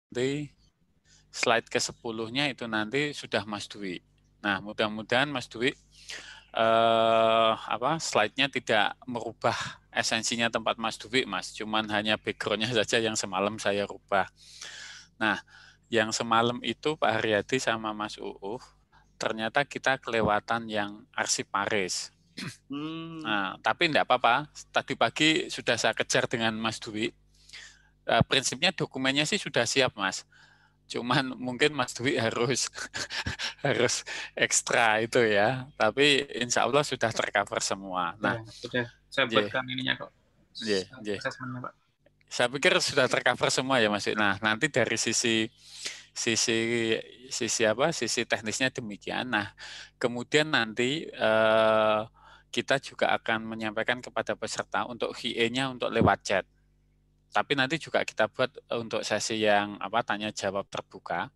nanti slide ke-10-nya itu nanti sudah Mas Dwi. Nah, mudah-mudahan Mas Dwi slide-nya tidak merubah esensinya tempat Mas Dwi, Mas. Cuman hanya background-nya saja yang semalam saya rubah. Nah, yang semalam itu Pak Haryadi sama Mas Uuf, ternyata kita kelewatan yang arsiparis. Nah, tapi enggak apa-apa. Tadi pagi sudah saya kejar dengan Mas Dwi. Prinsipnya dokumennya sih sudah siap, Mas. Cuman mungkin Mas Dwi harus harus ekstra itu ya. Tapi insya Allah sudah tercover semua. Nah, sudah saya buatkan ininya kok. Asesmennya, Pak. Saya pikir sudah tercover semua ya, Mas. Nah, nanti dari sisi teknisnya demikian. Nah, kemudian nanti kita juga akan menyampaikan kepada peserta untuk QA-nya untuk lewat chat. Tapi nanti juga kita buat untuk sesi yang tanya jawab terbuka.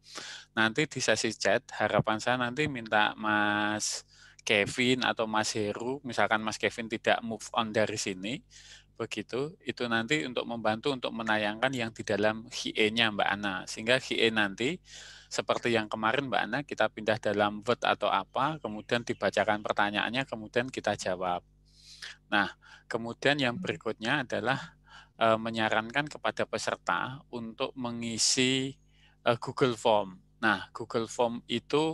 Nanti di sesi chat harapan saya nanti minta Mas Kevin atau Mas Heru, misalkan Mas Kevin tidak move on dari sini, begitu, itu nanti untuk membantu untuk menayangkan yang di dalam QA-nya Mbak Ana. Sehingga QA nanti seperti yang kemarin Mbak Ana, kita pindah dalam Word atau apa, kemudian dibacakan pertanyaannya, kemudian kita jawab. Nah, kemudian yang berikutnya adalah menyarankan kepada peserta untuk mengisi Google Form. Nah, Google Form itu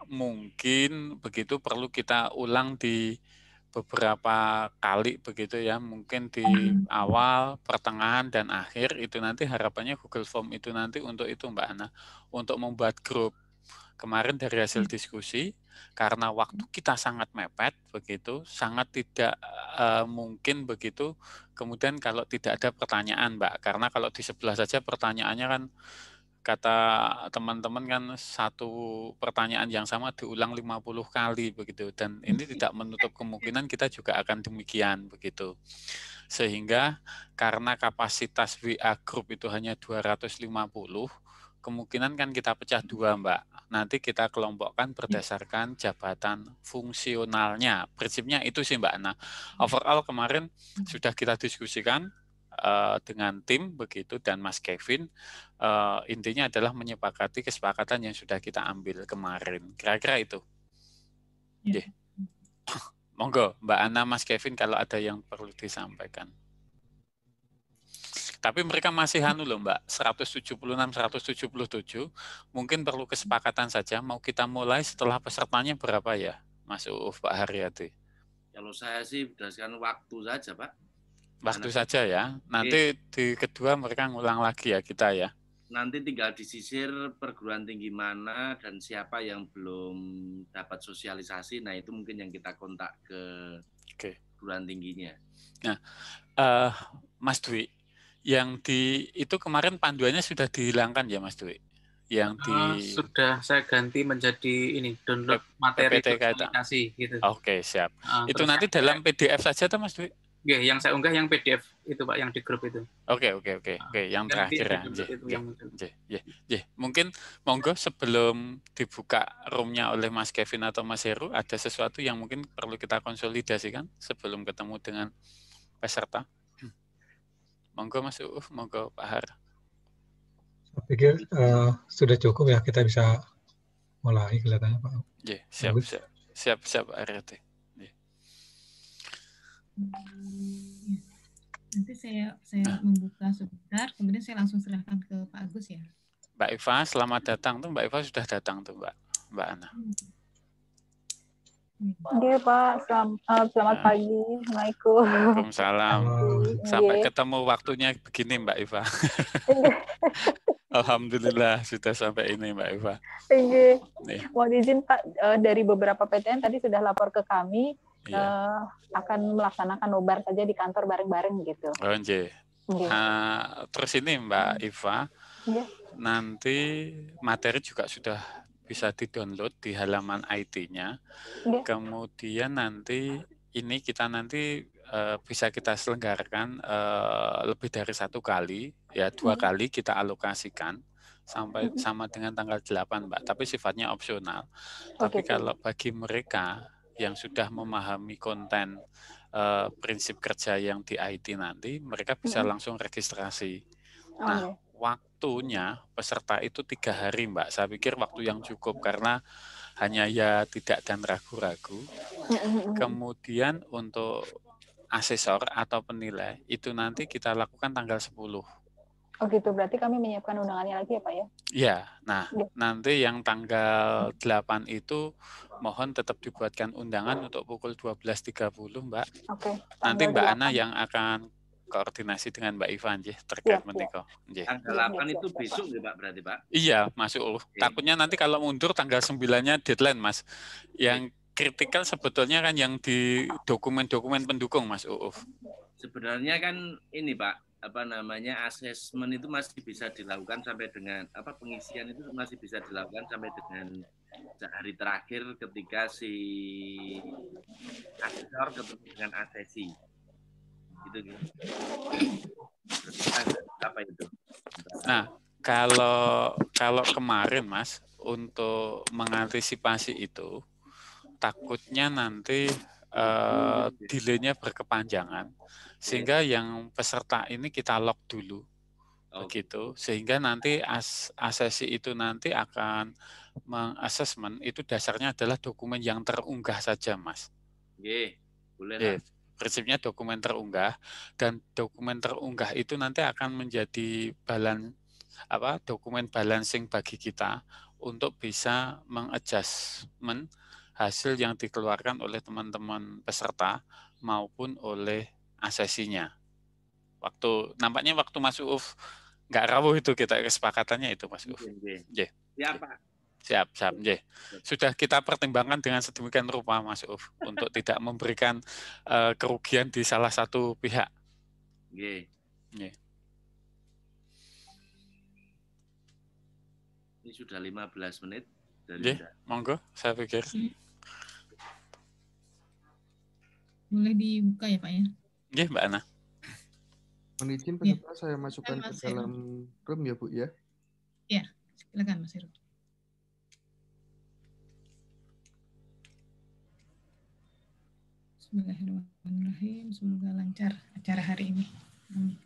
mungkin begitu perlu kita ulang di beberapa kali begitu ya, mungkin di awal, pertengahan, dan akhir. Itu nanti harapannya Google Form itu nanti untuk itu Mbak Ana, untuk membuat grup. Kemarin dari hasil diskusi, karena waktu kita sangat mepet begitu, sangat tidak mungkin begitu. Kemudian kalau tidak ada pertanyaan, Mbak, karena kalau di sebelah saja pertanyaannya kan kata teman-teman kan satu pertanyaan yang sama diulang 50 kali begitu, dan ini tidak menutup kemungkinan kita juga akan demikian begitu. Sehingga karena kapasitas WA group itu hanya 250, kemungkinan kan kita pecah dua, Mbak. Nanti kita kelompokkan berdasarkan jabatan fungsionalnya. Prinsipnya itu sih, Mbak Ana. Overall kemarin sudah kita diskusikan dengan tim begitu dan Mas Kevin. Intinya adalah menyepakati kesepakatan yang sudah kita ambil kemarin. Kira-kira itu. Yeah. Monggo, Mbak Ana, Mas Kevin, kalau ada yang perlu disampaikan. Tapi mereka masih loh Mbak, 176, 177, mungkin perlu kesepakatan saja, mau kita mulai setelah pesertanya berapa ya, Mas Uuf, Pak Haryadi? Kalau saya sih berdasarkan waktu saja, Pak. Waktu saja ya, nanti di kedua mereka ngulang lagi ya kita ya. Nanti tinggal disisir perguruan tinggi mana dan siapa yang belum dapat sosialisasi, nah itu mungkin yang kita kontak ke perguruan tingginya. Nah, Mas Dwi, yang itu kemarin panduannya sudah dihilangkan ya Mas Dwi? Sudah saya ganti menjadi ini download materi sosialisasi gitu. Oke, siap. Itu nanti dalam PDF saja tuh Mas Dwi? Yang saya unggah yang PDF itu Pak, yang di grup itu. Oke, yang terakhir ya. Mungkin monggo sebelum dibuka roomnya oleh Mas Kevin atau Mas Heru, ada sesuatu yang mungkin perlu kita konsolidasikan sebelum ketemu dengan peserta. Monggo Mas Uuf, monggo Pak Har. Saya pikir sudah cukup ya, kita bisa mulai kelihatannya Pak. Siap Pak Haryadi. Nanti saya membuka sebentar, kemudian saya langsung serahkan ke Pak Agus ya. Mbak Iva, selamat datang tuh. Mbak Iva sudah datang tuh Mbak Ana. Oke Pak, selamat pagi. Assalamualaikum. Waalaikumsalam. Sampai ketemu waktunya begini Mbak Iva. Alhamdulillah sudah sampai ini Mbak Iva. Mohon izin Pak, dari beberapa PTN tadi sudah lapor ke kami. Akan melaksanakan nobar saja di kantor bareng-bareng gitu. Terus ini Mbak Iva, nanti materi juga sudah bisa di-download di halaman IT-nya. Kemudian nanti ini kita bisa kita selenggarakan lebih dari 1 kali, ya 2 kali kita alokasikan sampai sama dengan tanggal 8 Mbak. Tapi sifatnya opsional. Tapi kalau bagi mereka yang sudah memahami konten prinsip kerja yang di IT nanti, mereka bisa langsung registrasi. Nah, waktunya peserta itu 3 hari, Mbak. Saya pikir waktu yang cukup karena hanya ya tidak dan ragu-ragu. Kemudian untuk asesor atau penilai itu nanti kita lakukan tanggal 10. Oh gitu, berarti kami menyiapkan undangannya lagi ya Pak ya? Iya, nah nanti yang tanggal 8 itu mohon tetap dibuatkan undangan untuk pukul 12.30 Mbak. Oke. Nanti Mbak 8. Ana yang akan koordinasi dengan Mbak Ivan terkait meniko. Tanggal 8 itu besok ya Pak berarti Pak? Iya, masuk. Takutnya nanti kalau mundur tanggal 9-nya deadline Mas. Yang kritikal sebetulnya kan yang di dokumen-dokumen pendukung Mas Uuf. Sebenarnya kan ini Pak, asesmen itu masih bisa dilakukan sampai dengan pengisian itu masih bisa dilakukan sampai dengan hari terakhir ketika si asesor ketemu dengan asesi. Gitu. Apa itu? Nah, kalau kemarin Mas untuk mengantisipasi itu takutnya nanti delay-nya berkepanjangan sehingga yang peserta ini kita lock dulu begitu sehingga nanti asesi itu nanti akan mengassessment itu dasarnya adalah dokumen yang terunggah saja Mas. Boleh. Prinsipnya dokumen terunggah dan dokumen terunggah itu nanti akan menjadi dokumen balancing bagi kita untuk bisa mengadjustment hasil yang dikeluarkan oleh teman-teman peserta maupun oleh asesinya. Nampaknya waktu Mas Uuf nggak rawuh itu kita kesepakatannya itu Mas Uuf. Siap Pak. Siap. Sudah kita pertimbangkan dengan sedemikian rupa Mas Uuf untuk tidak memberikan kerugian di salah satu pihak. Ini sudah 15 menit. Monggo, saya pikir. Boleh dibuka ya Pak ya? Mbak Ana. Mohon izin peserta saya masukkan ke dalam room ya Bu ya. Iya, silakan Mas Heru. Bismillahirrahmanirrahim. Semoga lancar acara hari ini. Amin.